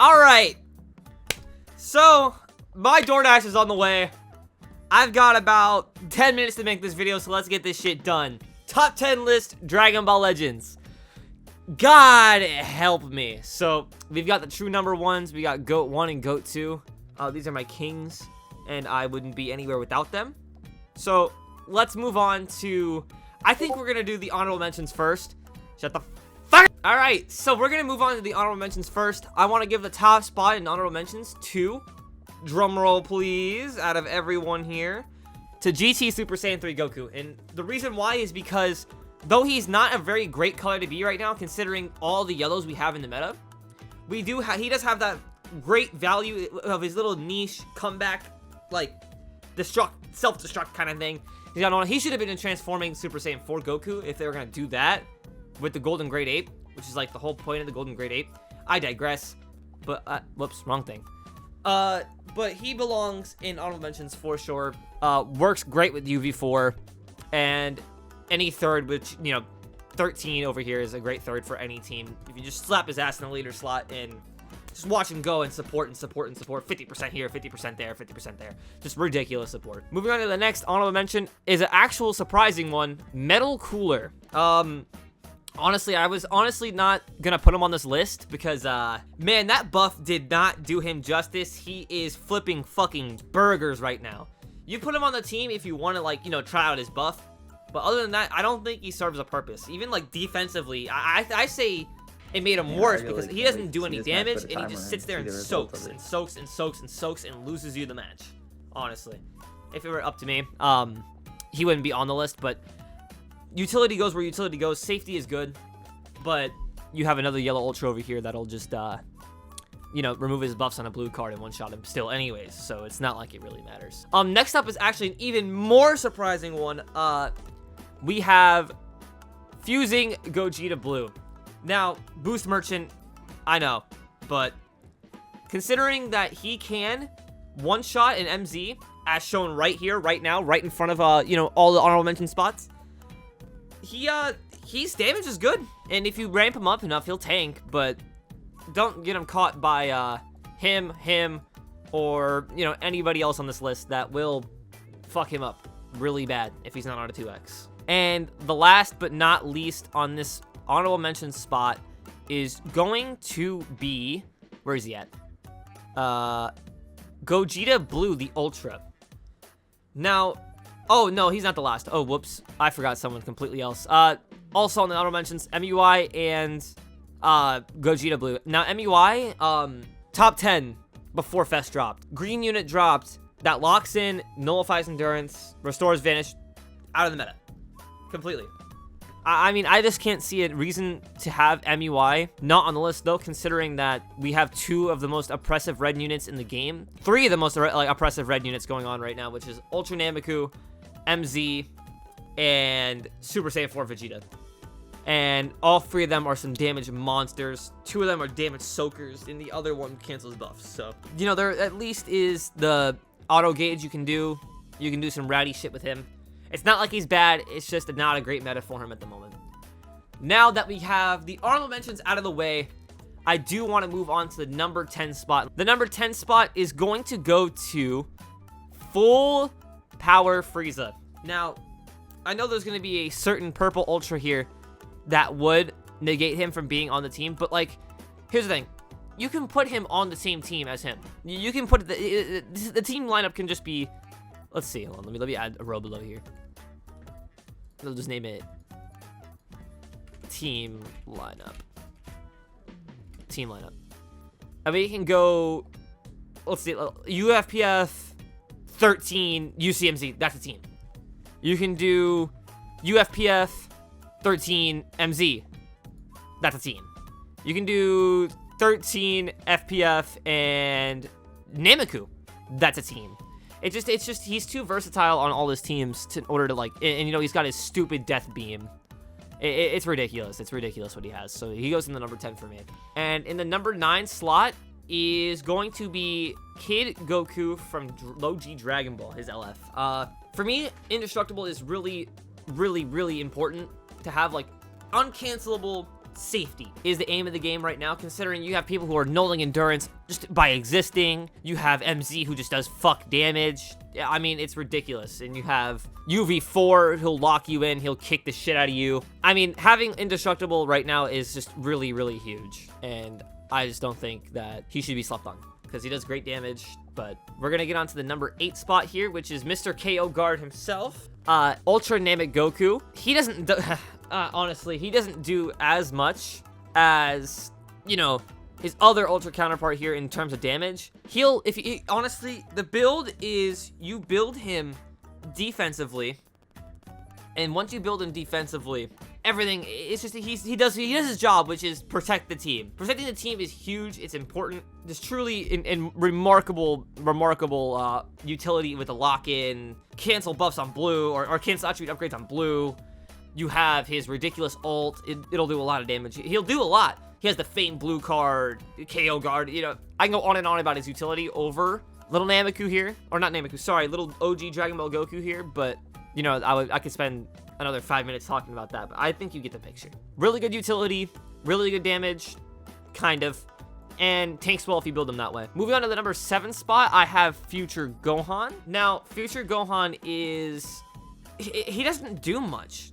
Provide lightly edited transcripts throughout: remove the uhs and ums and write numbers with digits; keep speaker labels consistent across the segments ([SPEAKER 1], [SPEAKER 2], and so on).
[SPEAKER 1] Alright. So, my DoorDash is on the way. I've got about 10 minutes to make this video, so let's get this shit done. Top 10 list, Dragon Ball Legends. God help me. So, we've got the true number ones. We got GOAT 1 and GOAT 2. These are my kings, and I wouldn't be anywhere without them. So, let's move on to... I think we're going to do the honorable mentions first. Shut the fuck up. Alright, so we're going to move on to the honorable mentions first. I want to give the top spot in honorable mentions to... Drumroll, please, out of everyone here, to GT Super Saiyan 3 Goku. And the reason why is because, though he's not a very great color to be right now, considering all the yellows we have in the meta, he does have that great value of his little niche comeback, like, self-destruct kind of thing. He should have been in transforming Super Saiyan 4 Goku if they were going to do that with the Golden Great Ape, which is, like, the whole point of the Golden Great Ape. I digress, but, whoops, wrong thing. But he belongs in honorable mentions for sure. Works great with UV4, and any third, which, 13 over here is a great third for any team. If you just slap his ass in the leader slot and just watch him go and support and support and support, 50% here, 50% there, 50% there. Just ridiculous support. Moving on to the next honorable mention is an actual surprising one, Metal Cooler. Honestly, I was not gonna put him on this list because, man, that buff did not do him justice. He is flipping fucking burgers right now. You put him on the team if you want to, like, try out his buff. But other than that, I don't think he serves a purpose. Even, like, defensively, I say it made him worse because he doesn't do any damage, and he just sits there and soaks and soaks and soaks and soaks and loses you the match. Honestly. If it were up to me, he wouldn't be on the list, but... Utility goes where utility goes. Safety is good, but you have another yellow ultra over here that'll just, remove his buffs on a blue card and one-shot him still anyways, so it's not like it really matters. Next up is actually an even more surprising one. We have Fusing Gogeta Blue. Now, Boost Merchant, I know, but considering that he can one-shot an MZ, as shown right here, right now, right in front of, all the honorable mention spots, his damage is good, and if you ramp him up enough, he'll tank, but don't get him caught by, him, or, anybody else on this list that will fuck him up really bad if he's not on a 2x. And the last but not least on this honorable mention spot is going to be, where is he at? Gogeta Blue, the Ultra. Now, oh, no, he's not the last. Oh, whoops. I forgot someone completely else. Also on the honorable mentions, MUI and Gogeta Blue. Now, MUI, top 10 before Fest dropped. Green unit dropped. That locks in, nullifies endurance, restores vanish, out of the meta. Completely. I mean, I just can't see a reason to have MUI not on the list, though, considering that we have 2 of the most oppressive red units in the game. 3 of the most oppressive red units going on right now, which is Ultra Nameku, MZ, and Super Saiyan 4 Vegeta. And all 3 of them are some damage monsters. 2 of them are damage soakers, and the other one cancels buffs. So, there at least is the auto gauge you can do. You can do some rowdy shit with him. It's not like he's bad, it's just not a great meta for him at the moment. Now that we have the honorable mentions out of the way, I do want to move on to the number 10 spot. The number 10 spot is going to go to Full Power Frieza. Now, I know there's going to be a certain purple ultra here that would negate him from being on the team, but, like, here's the thing. You can put him on the same team as him. You can put the team lineup can just be... Let's see. Hold on. Let me add a row below here. I'll just name it Team Lineup. Team Lineup. I mean, you can go... Let's see. UFPF 13 UCMZ. That's a team. You can do UFPF 13 MZ. That's a team. You can do 13 FPF and Nameku. That's a team. It's just he's too versatile on all his teams in order to, like, and he's got his stupid death beam. It's ridiculous. It's ridiculous what he has. So he goes in the number 10 for me. And in the number 9 slot is going to be Kid Goku from Low G Dragon Ball, his LF. For me, Indestructible is really, really, really important to have, like, uncancelable safety is the aim of the game right now, considering you have people who are nulling endurance just by existing. You have MZ who just does fuck damage. Yeah, I mean, it's ridiculous. And you have UV4, he'll lock you in, he'll kick the shit out of you. I mean, having indestructible right now is just really, really huge. And I just don't think that he should be slept on, because he does great damage. But we're gonna get on to the number 8 spot here, which is Mr. KO Guard himself. Ultra Namek Goku. He doesn't do honestly, he doesn't do as much as, you know, his other ultra counterpart here in terms of damage. Honestly, the build is you build him defensively, and once you build him defensively, everything, it's just he does his job, which is protect the team. Protecting the team is huge. It's important. There's truly in remarkable utility with the lock-in, cancel buffs on blue, or cancel attribute upgrades on blue. You have his ridiculous ult. It'll do a lot of damage. He'll do a lot. He has the famed blue card, KO guard. You know, I can go on and on about his utility over little Nameku here, or not Nameku. Sorry, little OG Dragon Ball Goku here. But you know, I could spend another 5 minutes talking about that. But I think you get the picture. Really good utility, really good damage, kind of, and tanks well if you build him that way. Moving on to the number 7 spot, I have Future Gohan. Now, Future Gohan he doesn't do much.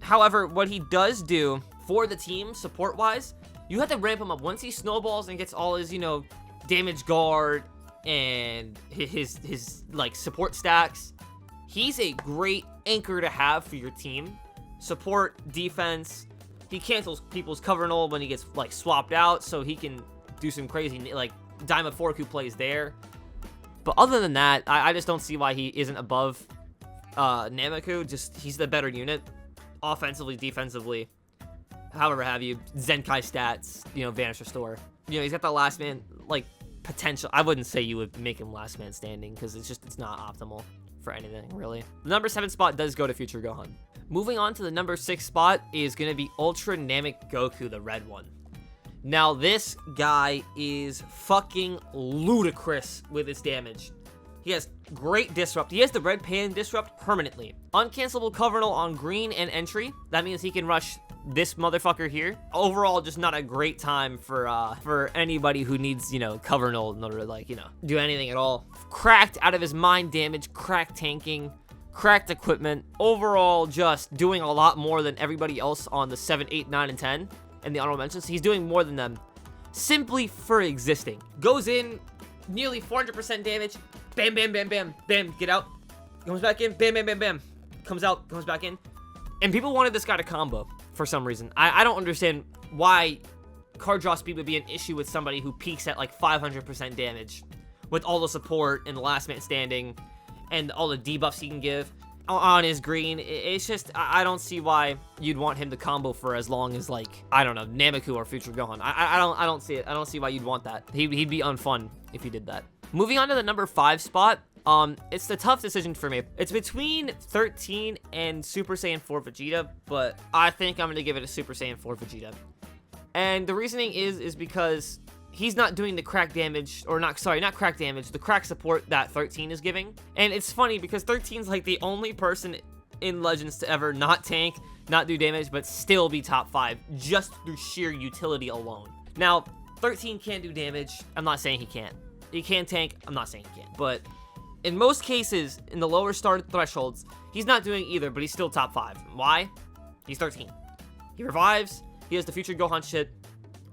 [SPEAKER 1] However, what he does do for the team, support-wise, you have to ramp him up. Once he snowballs and gets all his, you know, damage guard and his like, support stacks, he's a great anchor to have for your team. Support, defense. He cancels people's cover null when he gets, like, swapped out, so he can do some crazy, like, Daima 4Q plays there. But other than that, I just don't see why he isn't above Nameku. Just, he's the better unit. Offensively, defensively, however have you. Zenkai stats, you know, Vanish Restore. You know, he's got the last man, like, potential. I wouldn't say you would make him last man standing, because it's not optimal for anything, really. The number 7 spot does go to Future Gohan. Moving on to the number 6 spot is going to be Ultra Namek Goku, the red one. Now, this guy is fucking ludicrous with his damage. He has great disrupt. He has the red pan disrupt permanently. Uncancelable cover null on green and entry. That means he can rush this motherfucker here. Overall, just not a great time for anybody who needs, you know, cover null in order to, like, you know, do anything at all. Cracked out of his mind damage, cracked tanking, cracked equipment. Overall, just doing a lot more than everybody else on the 7, 8, 9, and 10 and the honorable mentions. He's doing more than them simply for existing. Goes in, nearly 400% damage. Bam, bam, bam, bam, bam, get out. Comes back in, bam, bam, bam, bam. Comes out, comes back in. And people wanted this guy to combo for some reason. I don't understand why card draw speed would be an issue with somebody who peaks at like 500% damage with all the support and the last man standing and all the debuffs he can give on his green. It's just, I don't see why you'd want him to combo for as long as, like, I don't know, Nameku or Future Gohan. I don't see it. I don't see why you'd want that. He'd be unfun if he did that. Moving on to the number 5 spot, it's the tough decision for me. It's between 13 and Super Saiyan 4 Vegeta, but I think I'm going to give it a Super Saiyan 4 Vegeta. And the reasoning is because he's not doing the crack damage, or not crack damage, the crack support that 13 is giving. And it's funny because 13's like the only person in Legends to ever not tank, not do damage, but still be top 5 just through sheer utility alone. Now, 13 can't do damage. I'm not saying he can't. He can tank. I'm not saying he can't. But in most cases, in the lower start thresholds, he's not doing either, but he's still top 5. Why? He's 13. He revives. He has the Future Gohan shit.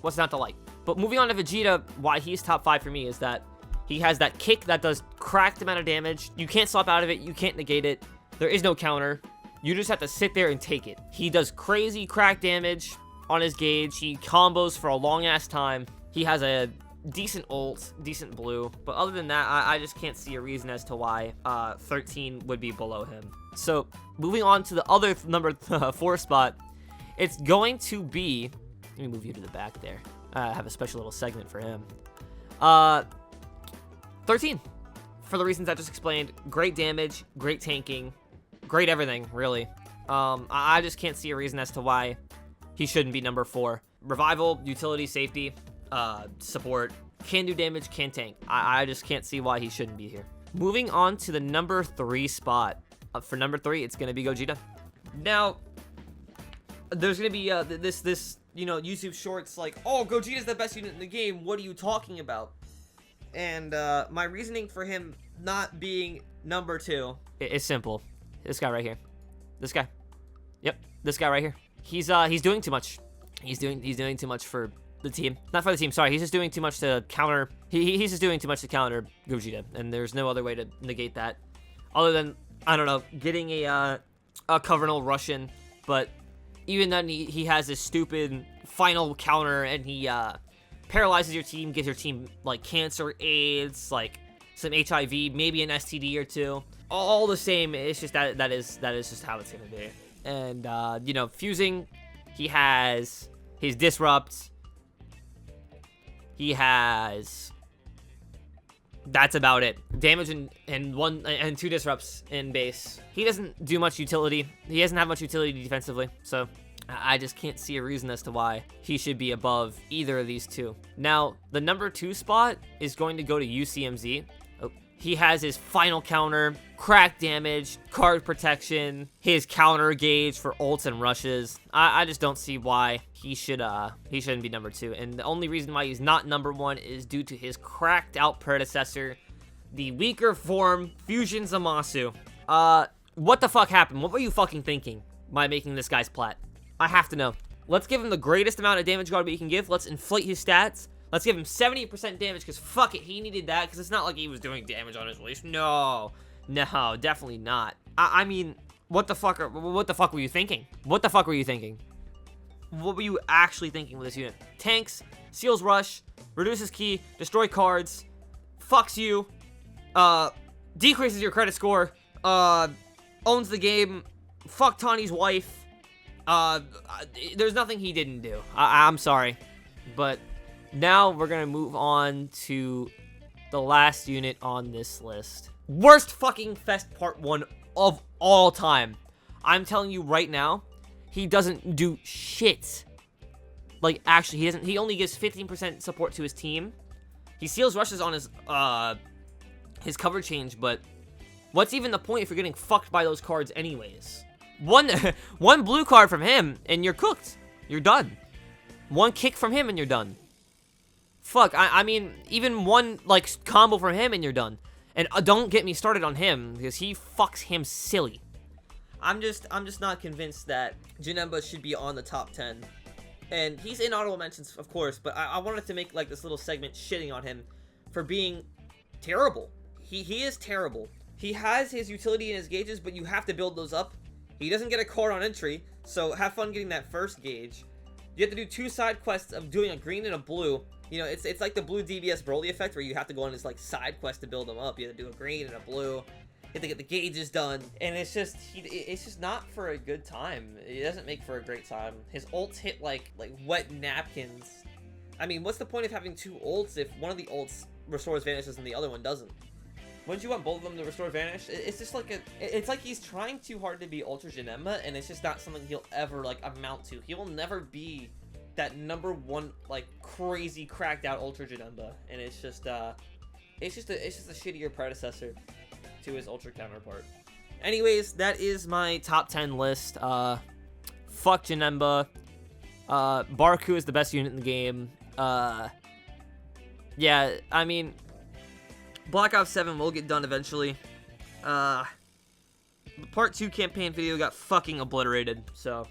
[SPEAKER 1] What's not to like? But moving on to Vegeta, why he's top 5 for me is that he has that kick that does cracked amount of damage. You can't swap out of it. You can't negate it. There is no counter. You just have to sit there and take it. He does crazy crack damage on his gauge. He combos for a long-ass time. He has a decent ult, decent blue, but other than that, I just can't see a reason as to why 13 would be below him. So moving on to the other number 4 spot, it's going to be, let me move you to the back there. I have a special little segment for him. 13, for the reasons I just explained. Great damage, great tanking, great everything, really. I just can't see a reason as to why he shouldn't be number 4. Revival, utility, safety, support, can do damage, can tank. I just can't see why he shouldn't be here. Moving on to the number 3 spot. For number 3, it's going to be Gogeta. Now, there's going to be this you know, YouTube shorts like, oh, Gogeta's the best unit in the game. What are you talking about? And my reasoning for him not being number 2 is simple. This guy right here. This guy. Yep, this guy right here. He's doing too much. He's doing too much for the team. Not for the team, sorry. He's just doing too much to counter. He's just doing too much to counter Gogeta, and there's no other way to negate that, other than, I don't know, getting a Covenal Russian. But even then, he has this stupid final counter, and he paralyzes your team, gives your team like cancer, AIDS, like some HIV, maybe an STD or two. All the same, it's just that is just how it's gonna be. And you know, fusing, he has his disrupt. He has. That's about it. Damage and 1 and 2 disrupts in base. He doesn't do much utility. He doesn't have much utility defensively, so I just can't see a reason as to why he should be above either of these two. Now, the number 2 spot is going to go to UCMZ. Oh, he has his final counter, crack damage, card protection, his counter gauge for ults and rushes. I just don't see why he shouldn't be number 2. And the only reason why he's not number 1 is due to his cracked out predecessor, the weaker form Fusion Zamasu. What the fuck happened? What were you fucking thinking by making this guy's plat? I have to know. Let's give him the greatest amount of damage guard we can give. Let's inflate his stats. Let's give him 70% damage, because fuck it, he needed that, because it's not like he was doing damage on his release. No, definitely not. I mean, what the fuck were you thinking? What the fuck were you thinking? What were you actually thinking with this unit? Tanks, seals rush, reduces key, destroy cards, fucks you, decreases your credit score, owns the game, fuck Tawny's wife. There's nothing he didn't do. I'm sorry, but now we're gonna move on to the last unit on this list. Worst fucking Fest Part 1 of all time. I'm telling you right now, he doesn't do shit. Like, actually, he only gives 15% support to his team. He seals rushes on his cover change, but what's even the point if you're getting fucked by those cards anyways? One blue card from him, and you're cooked. You're done. One kick from him, and you're done. Fuck, I mean, even one, like, combo from him, and you're done. And don't get me started on him, because he fucks him silly. I'm just not convinced that Janemba should be on the top 10. And he's in honorable mentions, of course, but I wanted to make, like, this little segment shitting on him for being terrible. He is terrible. He has his utility and his gauges, but you have to build those up. He doesn't get a card on entry, so have fun getting that first gauge. You have to do 2 side quests of doing a green and a blue. You know, it's like the blue DBS Broly effect, where you have to go on this, like, side quest to build them up. You have to do a green and a blue. You have to get the gauges done, and it's just not for a good time. It doesn't make for a great time. His ults hit like wet napkins. I mean, what's the point of having 2 ults if one of the ults restores vanishes and the other one doesn't? Wouldn't you want both of them to restore vanish? It's just like it's like he's trying too hard to be Ultra Janemba, and it's just not something he'll ever, like, amount to. He will never be that number 1, like, crazy cracked out Ultra Janemba, and it's just a shittier predecessor to his Ultra counterpart. Anyways, that is my top 10 list. Fuck Janemba. Barku is the best unit in the game. Yeah, I mean, Black Ops 7 will get done eventually. The Part 2 campaign video got fucking obliterated, so